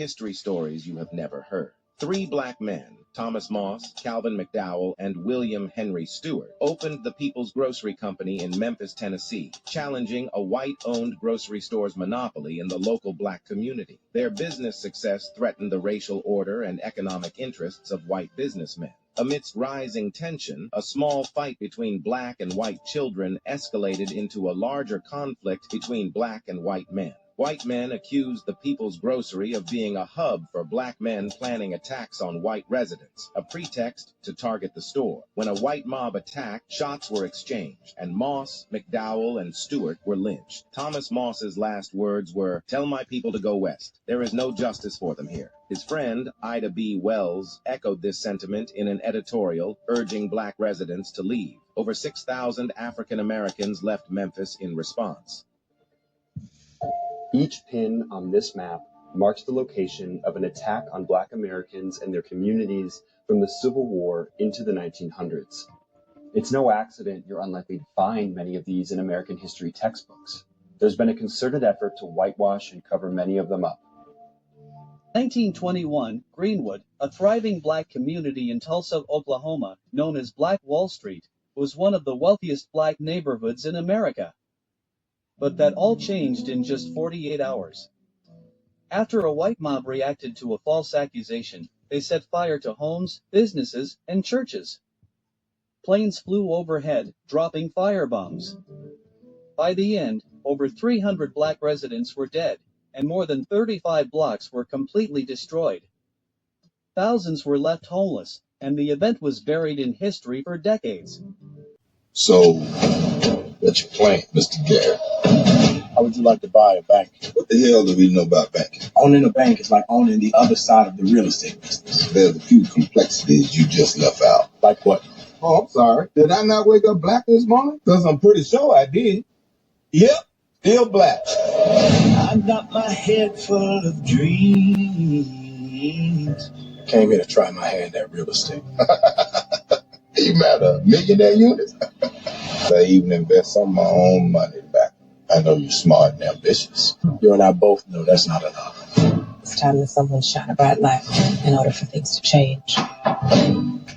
history stories you have never heard. Three black men, Thomas Moss, Calvin McDowell, and William Henry Stewart, opened the People's Grocery Company in Memphis, Tennessee, challenging a white-owned grocery store's monopoly in the local black community. Their business success threatened the racial order and economic interests of white businessmen. Amidst rising tension, a small fight between black and white children escalated into a larger conflict between black and white men. White men accused the People's Grocery of being a hub for black men planning attacks on white residents, a pretext to target the store. When a white mob attacked, shots were exchanged, and Moss, McDowell, and Stewart were lynched. Thomas Moss's last words were, "Tell my people to go west. There is no justice for them here." His friend, Ida B. Wells, echoed this sentiment in an editorial urging black residents to leave. Over 6,000 African Americans left Memphis in response. Each pin on this map marks the location of an attack on black Americans and their communities from the Civil War into the 1900s. It's no accident you're unlikely to find many of these in American history textbooks. There's been a concerted effort to whitewash and cover many of them up. 1921, Greenwood, a thriving black community in Tulsa, Oklahoma, known as Black Wall Street, was one of the wealthiest black neighborhoods in America. But that all changed in just 48 hours. After a white mob reacted to a false accusation, they set fire to homes, businesses, and churches. Planes flew overhead, dropping firebombs. By the end, over 300 black residents were dead, and more than 35 blocks were completely destroyed. Thousands were left homeless, and the event was buried in history for decades. So, what's your plan, Mr. Garrett? How would you like to buy a bank? What the hell do we know about banking? Owning a bank is like owning the other side of the real estate business. There's a few complexities you just left out. Like what? Oh, I'm sorry. Did I not wake up black this morning? Because I'm pretty sure I did. Yep, still black. I got my head full of dreams. I came here to try my hand at real estate. You matter millionaire units? I even invest some of my own money back. I know you're smart and ambitious. You and I both know that's not enough. It's time that someone shine a bright light in order for things to change.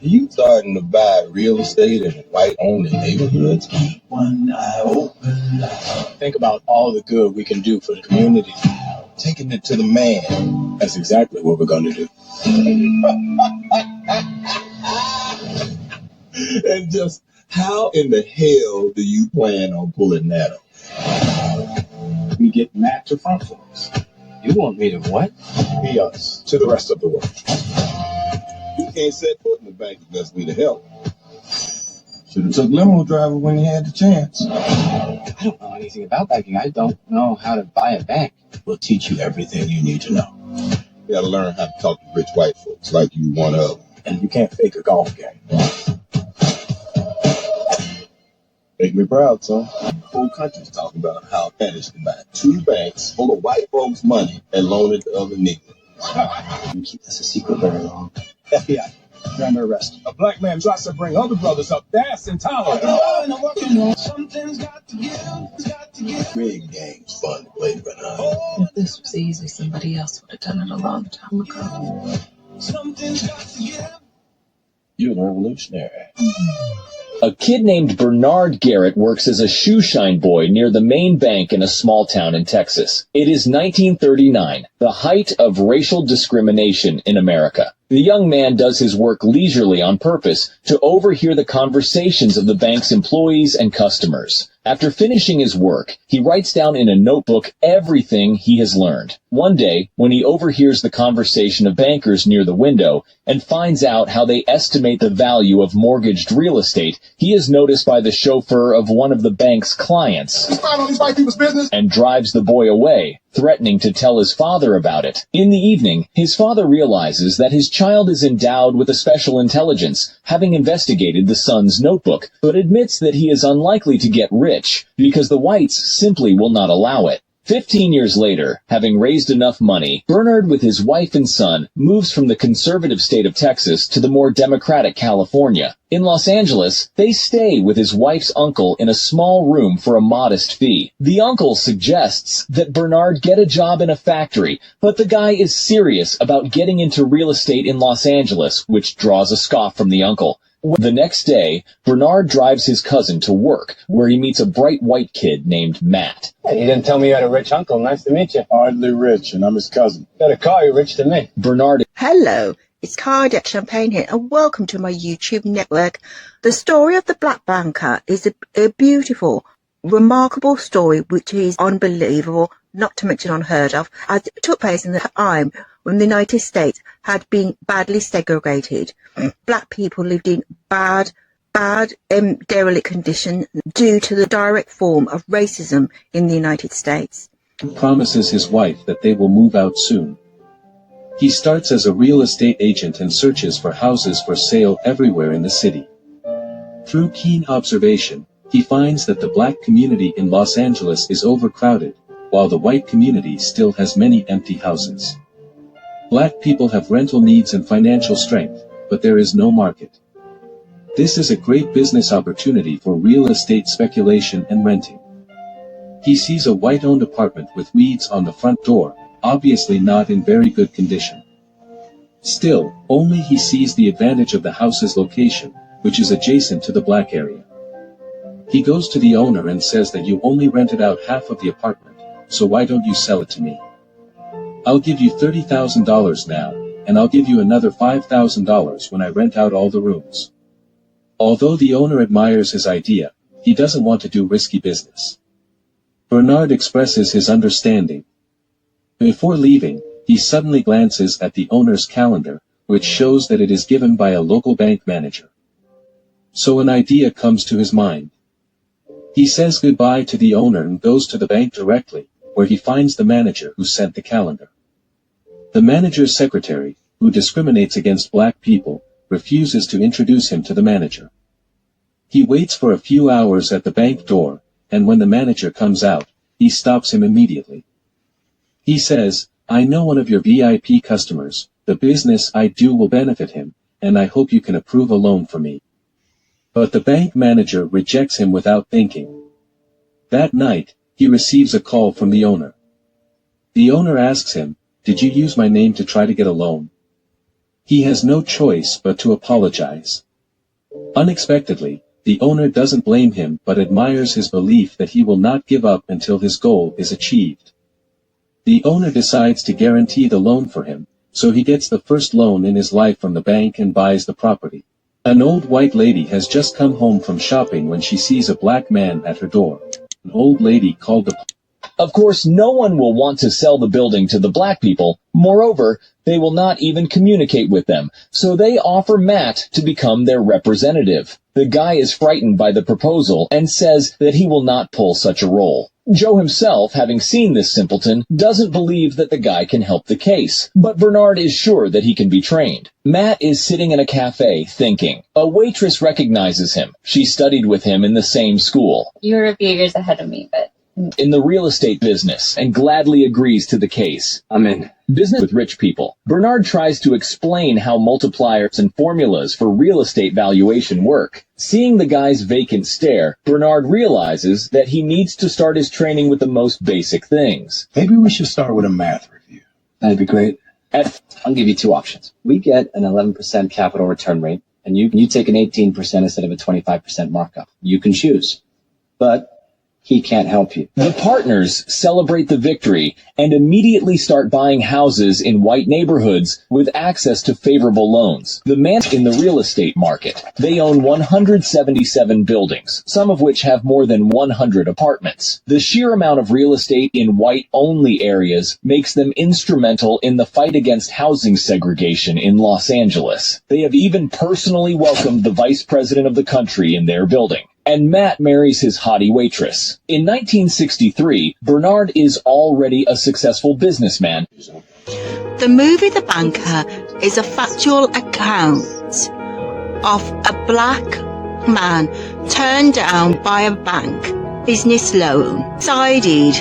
You starting to buy real estate in white-owned neighborhoods? Keep one eye open. Think about all the good we can do for the community. Taking it to the man. That's exactly what we're going to do. And just how in the hell do you plan on pulling that off? We get Matt to front for us. You want me to what? Be us to the rest of the world. You can't set foot in the bank unless we the help. Should have took limo driver when you had the chance. I don't know anything about banking. I don't know how to buy a bank. We'll teach you everything you need to know. You gotta learn how to talk to rich white folks like you one of them. And you can't fake a golf game. Make me proud, son. The whole country's talking about how managed to buy two banks full of white folks' money and loan it to other niggas. You keep this a secret very long. FBI, you're under arrest. A black man tries to bring other brothers up. That's intolerant. Something's got to give. It's got to give. Big game's fun to play behind. If this was easy, somebody else would have done it a long time ago. Something's got to give. You're a revolutionary. A kid named Bernard Garrett works as a shoeshine boy near the main bank in a small town in Texas. It is 1939, the height of racial discrimination in America. The young man does his work leisurely on purpose to overhear the conversations of the bank's employees and customers. After finishing his work, he writes down in a notebook everything he has learned. One day, when he overhears the conversation of bankers near the window and finds out how they estimate the value of mortgaged real estate, he is noticed by the chauffeur of one of the bank's clients and drives the boy away, threatening to tell his father about it. In the evening, his father realizes that his child is endowed with a special intelligence, having investigated the son's notebook, but admits that he is unlikely to get rich because the whites simply will not allow it. 15 years later, having raised enough money, Bernard with his wife and son moves from the conservative state of Texas to the more democratic California. In Los Angeles, they stay with his wife's uncle in a small room for a modest fee. The uncle suggests that Bernard get a job in a factory, but the guy is serious about getting into real estate in Los Angeles, which draws a scoff from the uncle. The next day, Bernard drives his cousin to work, where he meets a bright white kid named Matt. Hey, you didn't tell me you had a rich uncle. Nice to meet you. Hardly rich, and I'm his cousin. Got a car, you're rich to me. Bernard. Hello, it's Cardiac Champagne here, and welcome to my YouTube network. The story of the Black Banker is a beautiful, remarkable story, which is unbelievable, not to mention unheard of, as it took place in the time when the United States had been badly segregated. Black people lived in bad, derelict conditions due to the direct form of racism in the United States. He promises his wife that they will move out soon. He starts as a real estate agent and searches for houses for sale everywhere in the city. Through keen observation, he finds that the black community in Los Angeles is overcrowded, while the white community still has many empty houses. Black people have rental needs and financial strength, but there is no market. This is a great business opportunity for real estate speculation and renting. He sees a white-owned apartment with weeds on the front door, obviously not in very good condition. Still, only he sees the advantage of the house's location, which is adjacent to the black area. He goes to the owner and says that you only rented out half of the apartment, so why don't you sell it to me? I'll give you $30,000 now, and I'll give you another $5,000 when I rent out all the rooms. Although the owner admires his idea, he doesn't want to do risky business. Bernard expresses his understanding. Before leaving, he suddenly glances at the owner's calendar, which shows that it is given by a local bank manager. So an idea comes to his mind. He says goodbye to the owner and goes to the bank directly, where he finds the manager who sent the calendar. The manager's secretary, who discriminates against black people, refuses to introduce him to the manager. He waits for a few hours at the bank door, and when the manager comes out, he stops him immediately. He says, "I know one of your VIP customers, the business I do will benefit him, and I hope you can approve a loan for me." But the bank manager rejects him without thinking. That night, he receives a call from the owner. The owner asks him, "Did you use my name to try to get a loan?" He has no choice but to apologize. Unexpectedly, the owner doesn't blame him but admires his belief that he will not give up until his goal is achieved. The owner decides to guarantee the loan for him, so he gets the first loan in his life from the bank and buys the property. An old white lady has just come home from shopping when she sees a black man at her door. An old lady called the Of course, no one will want to sell the building to the black people. Moreover, they will not even communicate with them, so they offer Matt to become their representative. The guy is frightened by the proposal and says that he will not pull such a role. Joe himself, having seen this simpleton, doesn't believe that the guy can help the case, but Bernard is sure that he can be trained. Matt is sitting in a cafe thinking. A waitress recognizes him. She studied with him in the same school. You're a few years ahead of me, but in the real estate business, and gladly agrees to the case. I'm in. Business with rich people. Bernard tries to explain how multipliers and formulas for real estate valuation work. Seeing the guy's vacant stare, Bernard realizes that he needs to start his training with the most basic things. Maybe we should start with a math review. That'd be great. I'll give you two options. We get an 11% capital return rate, and you take an 18% instead of a 25% markup. You can choose. But he can't help you. The partners celebrate the victory and immediately start buying houses in white neighborhoods with access to favorable loans. The man in the real estate market. They own 177 buildings, some of which have more than 100 apartments. The sheer amount of real estate in white-only areas makes them instrumental in the fight against housing segregation in Los Angeles. They have even personally welcomed the vice president of the country in their building. And Matt marries his haughty waitress. In 1963, Bernard is already a successful businessman. The movie The Banker is a factual account of a black man turned down by a bank business loan, decided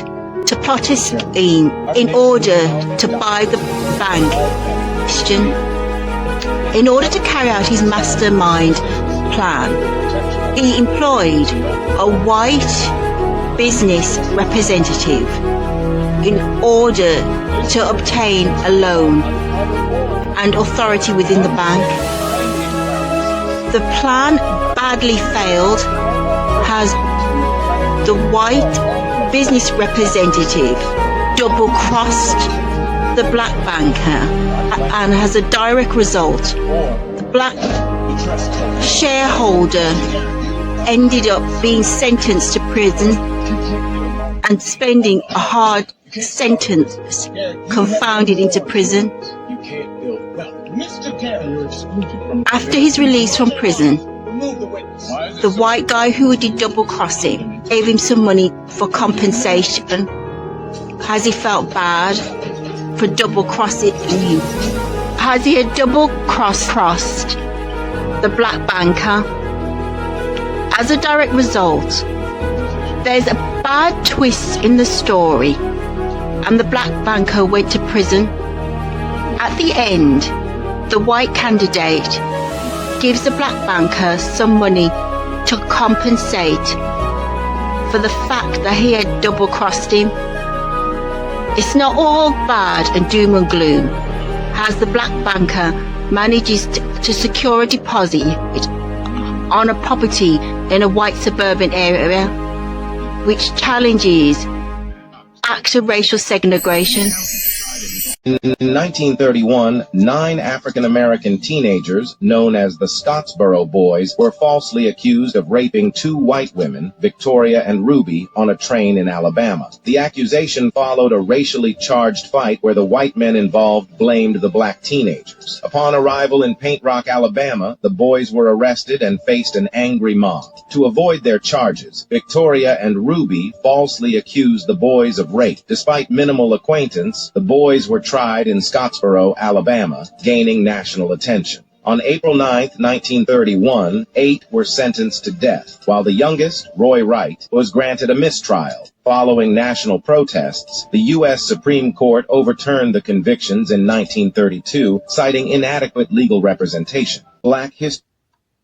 to plot a scheme in order to buy the bank. In order to carry out his mastermind plan, he employed a white business representative in order to obtain a loan and authority within the bank. The plan badly failed as the white business representative double-crossed the black banker, and as a direct result, the black shareholder ended up being sentenced to prison and spending a hard sentence confounded into prison. After his release from prison, the white guy who did double crossing gave him some money for compensation as he felt bad for double crossing him. As he had double crossed the black banker. As a direct result, there's a bad twist in the story, and the black banker went to prison. At the end, the white candidate gives the black banker some money to compensate for the fact that he had double-crossed him. It's not all bad and doom and gloom, as the black banker manages to secure a deposit on a property in a white suburban area, which challenges active racial segregation. In 1931, 9 African-American teenagers, known as the Scottsboro Boys, were falsely accused of raping 2 white women, Victoria and Ruby, on a train in Alabama. The accusation followed a racially charged fight where the white men involved blamed the black teenagers. Upon arrival in Paint Rock, Alabama, the boys were arrested and faced an angry mob. To avoid their charges, Victoria and Ruby falsely accused the boys of rape. Despite minimal acquaintance, the boys were tried in Scottsboro, Alabama, gaining national attention. On April 9, 1931, 8 were sentenced to death, while the youngest, Roy Wright, was granted a mistrial. Following national protests, the U.S. Supreme Court overturned the convictions in 1932, citing inadequate legal representation. Black history.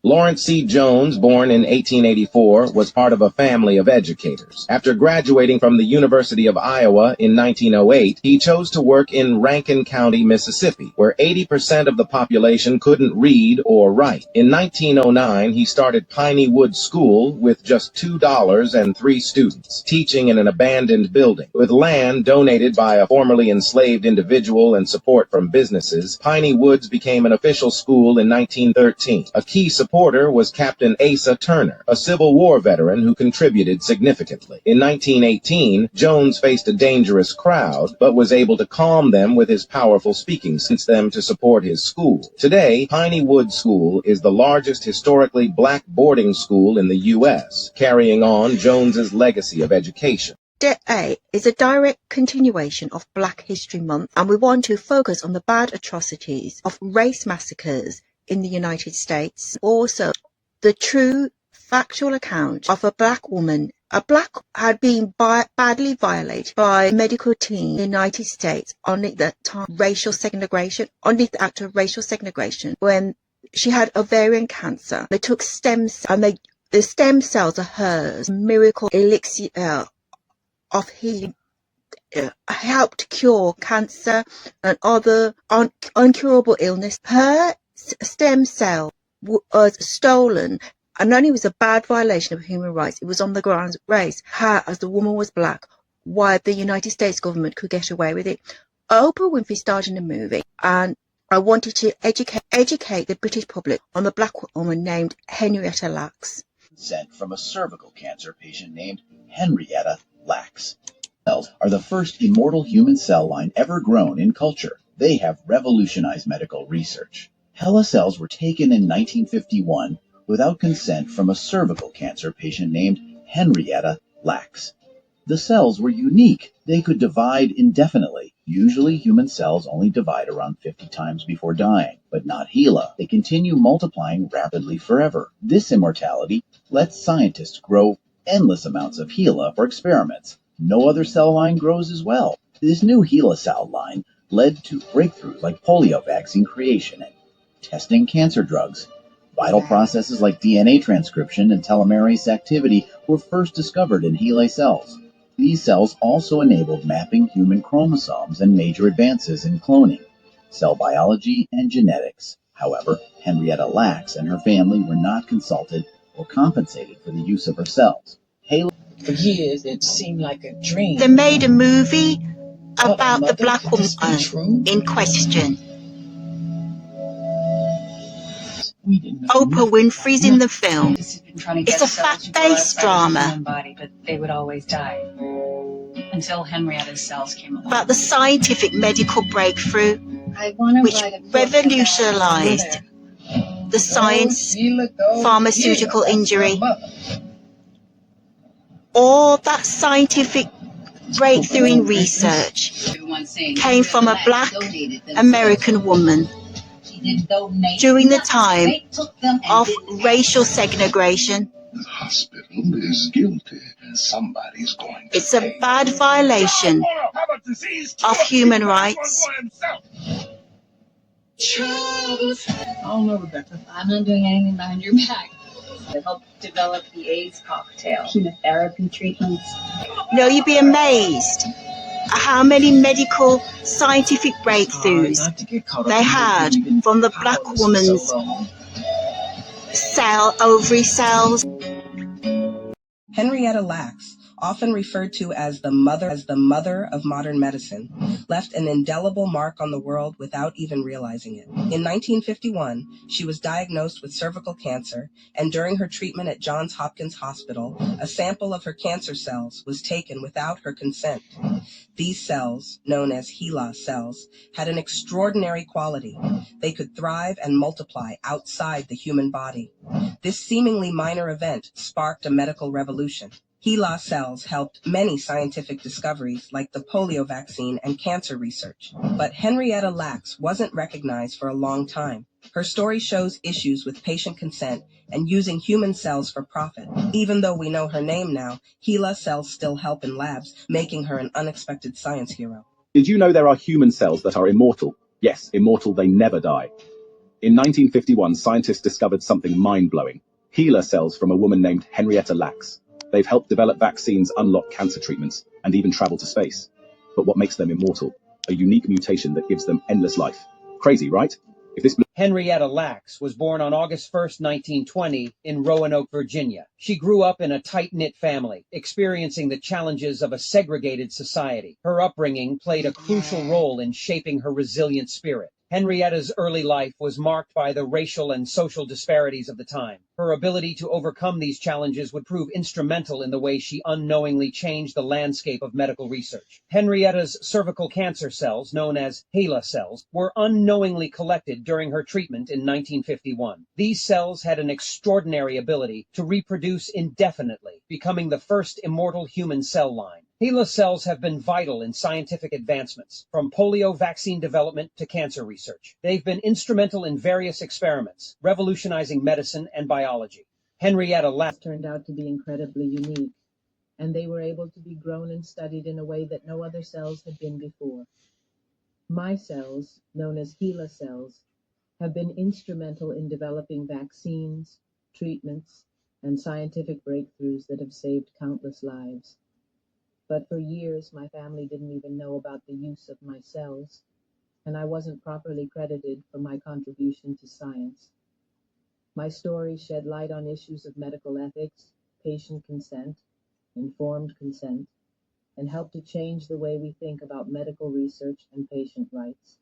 Lawrence C. Jones, born in 1884, was part of a family of educators. After graduating from the University of Iowa in 1908, he chose to work in Rankin County, Mississippi, where 80% of the population couldn't read or write. In 1909, he started Piney Wood School with just $2 and 3 students, teaching in an abandoned building. With land donated by a formerly enslaved individual and support from businesses, Piney Woods became an official school in 1913. A key supporter was Captain Asa Turner, a Civil War veteran who contributed significantly. In 1918, Jones faced a dangerous crowd, but was able to calm them with his powerful speaking since them to support his school. Today, Piney Wood School is the largest historically black boarding school in the U.S., carrying on Jones's legacy of education. Day is a direct continuation of Black History Month, and we want to focus on the bad atrocities of race massacres in the United States. Also, the true factual account of a black woman. A black had been badly violated by a medical team in the United States underneath the time racial segregation, underneath the act of racial segregation, when she had ovarian cancer. They took stem cells, and the stem cells are hers. Miracle elixir of healing helped cure cancer and other uncurable illness. Her stem cell was stolen, and not only was a bad violation of human rights, it was on the grounds of race. Her, as the woman was black, why the United States government could get away with it. Oprah Winfrey starred in a movie, and I wanted to educate the British public on the black woman named Henrietta Lacks. Sent from a cervical cancer patient named Henrietta Lacks. Cells are the first immortal human cell line ever grown in culture. They have revolutionized medical research. HeLa cells were taken in 1951 without consent from a cervical cancer patient named Henrietta Lacks. The cells were unique. They could divide indefinitely. Usually human cells only divide around 50 times before dying, but not HeLa. They continue multiplying rapidly forever. This immortality lets scientists grow endless amounts of HeLa for experiments. No other cell line grows as well. This new HeLa cell line led to breakthroughs like polio vaccine creation and testing cancer drugs. Vital processes like DNA transcription and telomerase activity were first discovered in HeLa cells. These cells also enabled mapping human chromosomes and major advances in cloning, cell biology, and genetics. However, Henrietta Lacks and her family were not consulted or compensated for the use of her cells. For years, it seemed like a dream. They made a movie about the Mother, black could woman this be true? in question. We didn't know Oprah nothing. Winfrey's in the film. Scientists had been trying to It's get a cells to grow fact-based outside of the drama human body, but they would always die. Until Henrietta's cells came along. about the scientific medical breakthrough I want to which write a book revolutionized the science, pharmaceutical injury, all that scientific breakthrough in research came from a black American woman during the time of racial segregation. The hospital is guilty. Somebody's going to It's a bad violation of human rights. Oh no, Rebecca. I'm not doing anything behind your back. To help develop the AIDS cocktail, chemotherapy treatments. No, you'd be amazed at how many medical scientific breakthroughs they had from the black woman's ovary cells. Henrietta Lacks, often referred to as the mother of modern medicine, left an indelible mark on the world without even realizing it. In 1951, she was diagnosed with cervical cancer, and during her treatment at Johns Hopkins Hospital, a sample of her cancer cells was taken without her consent. These cells, known as HeLa cells, had an extraordinary quality. They could thrive and multiply outside the human body. This seemingly minor event sparked a medical revolution. HeLa cells helped many scientific discoveries like the polio vaccine and cancer research. But Henrietta Lacks wasn't recognized for a long time. Her story shows issues with patient consent and using human cells for profit. Even though we know her name now, HeLa cells still help in labs, making her an unexpected science hero. Did you know there are human cells that are immortal? Yes, immortal, they never die. In 1951, scientists discovered something mind-blowing. HeLa cells from a woman named Henrietta Lacks. They've helped develop vaccines, unlock cancer treatments, and even travel to space. But what makes them immortal? A unique mutation that gives them endless life. Crazy, right? If this Henrietta Lacks was born on August 1st, 1920, in Roanoke, Virginia. She grew up in a tight-knit family, experiencing the challenges of a segregated society. Her upbringing played a crucial role in shaping her resilient spirit. Henrietta's early life was marked by the racial and social disparities of the time. Her ability to overcome these challenges would prove instrumental in the way she unknowingly changed the landscape of medical research. Henrietta's cervical cancer cells, known as HeLa cells, were unknowingly collected during her treatment in 1951. These cells had an extraordinary ability to reproduce indefinitely, becoming the first immortal human cell line. HeLa cells have been vital in scientific advancements, from polio vaccine development to cancer research. They've been instrumental in various experiments, revolutionizing medicine and biology. Henrietta Lacks turned out to be incredibly unique, and they were able to be grown and studied in a way that no other cells had been before. My cells, known as HeLa cells, have been instrumental in developing vaccines, treatments, and scientific breakthroughs that have saved countless lives. But for years, my family didn't even know about the use of my cells, and I wasn't properly credited for my contribution to science. My story shed light on issues of medical ethics, patient consent, informed consent, and helped to change the way we think about medical research and patient rights.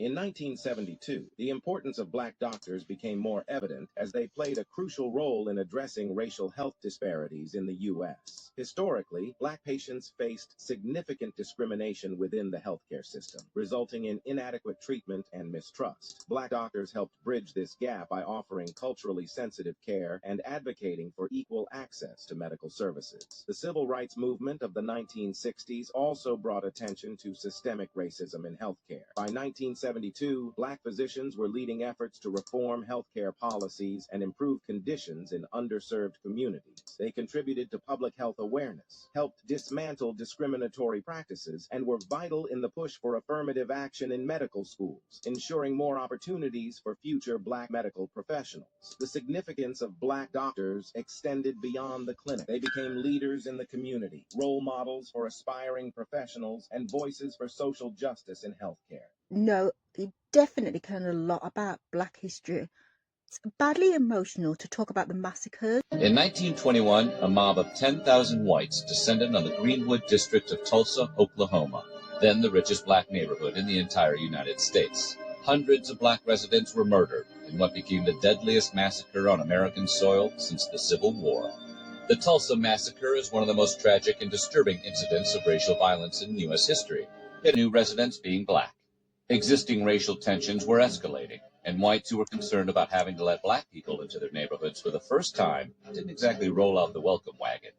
In 1972, the importance of black doctors became more evident as they played a crucial role in addressing racial health disparities in the U.S. Historically, black patients faced significant discrimination within the healthcare system, resulting in inadequate treatment and mistrust. Black doctors helped bridge this gap by offering culturally sensitive care and advocating for equal access to medical services. The civil rights movement of the 1960s also brought attention to systemic racism in healthcare. By 1970, 1972, black physicians were leading efforts to reform healthcare policies and improve conditions in underserved communities. They contributed to public health awareness, helped dismantle discriminatory practices, and were vital in the push for affirmative action in medical schools, ensuring more opportunities for future black medical professionals. The significance of black doctors extended beyond the clinic. They became leaders in the community, role models for aspiring professionals, and voices for social justice in healthcare. No, he definitely cared a lot about black history. It's badly emotional to talk about the massacres. In 1921, a mob of 10,000 whites descended on the Greenwood district of Tulsa, Oklahoma, then the richest black neighborhood in the entire United States. Hundreds of black residents were murdered in what became the deadliest massacre on American soil since the Civil War. The Tulsa Massacre is one of the most tragic and disturbing incidents of racial violence in U.S. history, yet new residents being black. Existing racial tensions were escalating, and whites who were concerned about having to let black people into their neighborhoods for the first time didn't exactly roll out the welcome wagon.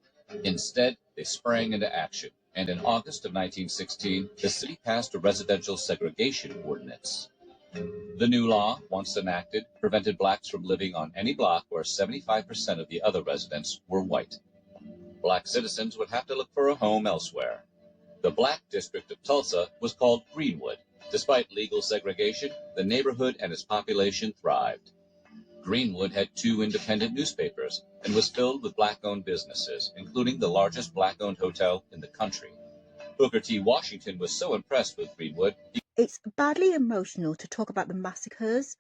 Instead, they sprang into action, and in August of 1916, the city passed a residential segregation ordinance. The new law, once enacted, prevented blacks from living on any block where 75% of the other residents were white. Black citizens would have to look for a home elsewhere. The black district of Tulsa was called Greenwood. Despite legal segregation, the neighborhood and its population thrived. Greenwood had 2 independent newspapers and was filled with black-owned businesses, including the largest black-owned hotel in the country. Booker T. Washington was so impressed with Greenwood. It's badly emotional to talk about the massacres.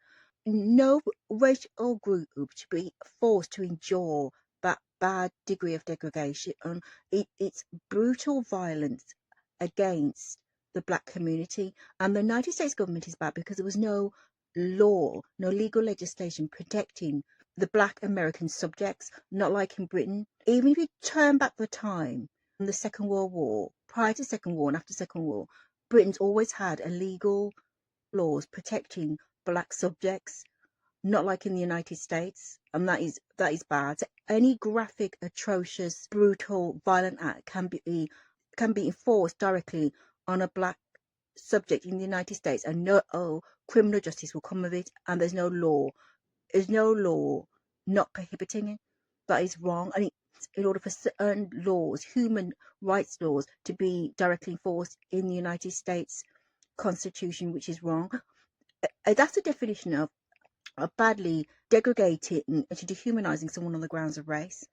No racial group should be forced to endure that bad degree of degradation. It's brutal violence against the black community. And the United States government is bad because there was no law, no legal legislation protecting the black American subjects, not like in Britain. Even if you turn back the time in the Second World War, prior to Second War and after Second War, Britain's always had illegal laws protecting black subjects, not like in the United States, and that is bad. So any graphic, atrocious, brutal, violent act can be enforced directly on a black subject in the United States, and no criminal justice will come of it, and there's no law. There's no law not prohibiting it. That is wrong. And in order for certain laws, human rights laws, to be directly enforced in the United States Constitution, which is wrong. That's the definition of badly degrading and dehumanizing someone on the grounds of race.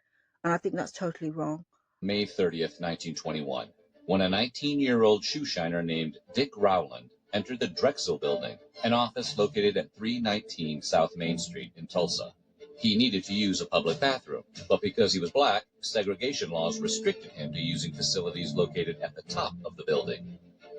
And I think that's totally wrong. May 30th, 1921, when a 19-year-old shoeshiner named Dick Rowland entered the Drexel Building, an office located at 319 South Main Street in Tulsa. He needed to use a public bathroom, but because he was black, segregation laws restricted him to using facilities located at the top of the building.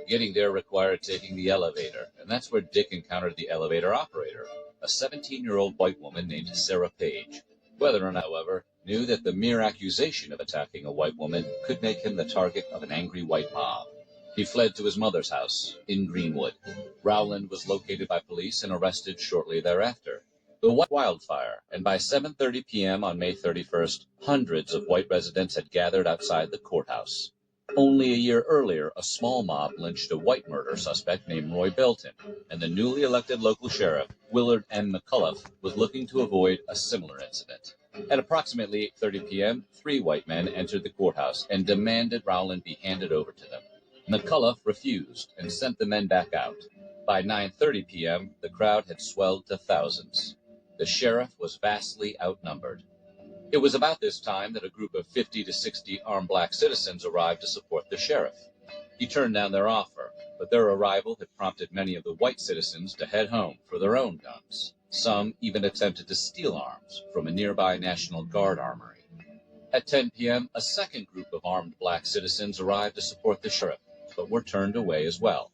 Getting there required taking the elevator, and that's where Dick encountered the elevator operator, a 17-year-old white woman named Sarah Page. Weatherman, however, knew that the mere accusation of attacking a white woman could make him the target of an angry white mob. He fled to his mother's house in Greenwood. Rowland was located by police and arrested shortly thereafter. The wildfire, and by 7:30 p.m. on May 31st, hundreds of white residents had gathered outside the courthouse. Only a year earlier, a small mob lynched a white murder suspect named Roy Belton, and the newly elected local sheriff, Willard M. McCullough, was looking to avoid a similar incident. At approximately 8:30 p.m., 3 white men entered the courthouse and demanded Rowland be handed over to them. McCullough refused and sent the men back out. By 9:30 p.m., the crowd had swelled to thousands. The sheriff was vastly outnumbered. It was about this time that a group of 50 to 60 armed black citizens arrived to support the sheriff. He turned down their offer, but their arrival had prompted many of the white citizens to head home for their own guns. Some even attempted to steal arms from a nearby National Guard armory. At 10 p.m., a second group of armed black citizens arrived to support the sheriff, but were turned away as well.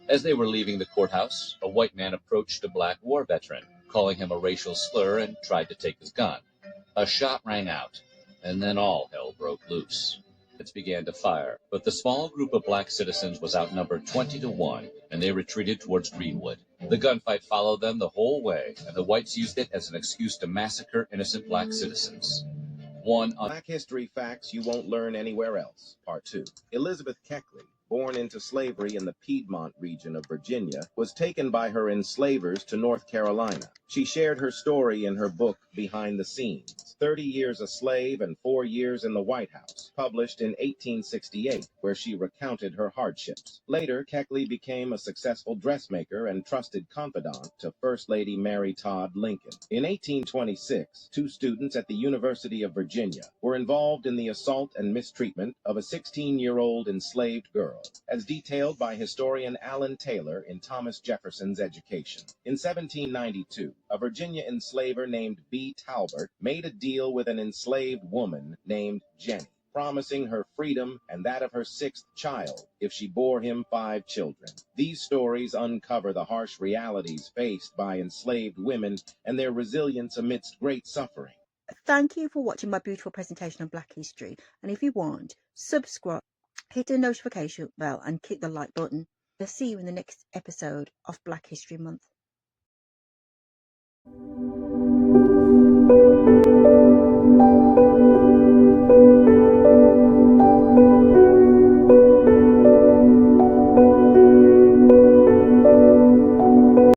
As they were leaving the courthouse, a white man approached a black war veteran, calling him a racial slur, and tried to take his gun. A shot rang out, and then all hell broke loose. It began to fire, but the small group of black citizens was outnumbered 20-1, and they retreated towards Greenwood. The gunfight followed them the whole way, and the whites used it as an excuse to massacre innocent black citizens. Black History Facts You Won't Learn Anywhere Else, Part 2. Elizabeth Keckley, born into slavery in the Piedmont region of Virginia, was taken by her enslavers to North Carolina. She shared her story in her book, Behind the Scenes, 30 Years a Slave and 4 Years in the White House, published in 1868, where she recounted her hardships. Later, Keckley became a successful dressmaker and trusted confidant to First Lady Mary Todd Lincoln. In 1826, 2 students at the University of Virginia were involved in the assault and mistreatment of a 16-year-old enslaved girl, as detailed by historian Alan Taylor in Thomas Jefferson's Education. In 1792, a Virginia enslaver named B. Talbot made a deal with an enslaved woman named Jenny, promising her freedom and that of her 6th child if she bore him 5 children. These stories uncover the harsh realities faced by enslaved women and their resilience amidst great suffering. Thank you for watching my beautiful presentation on Black history, and if you want, subscribe, hit the notification bell and click the like button. I'll see you in the next episode of Black History Month.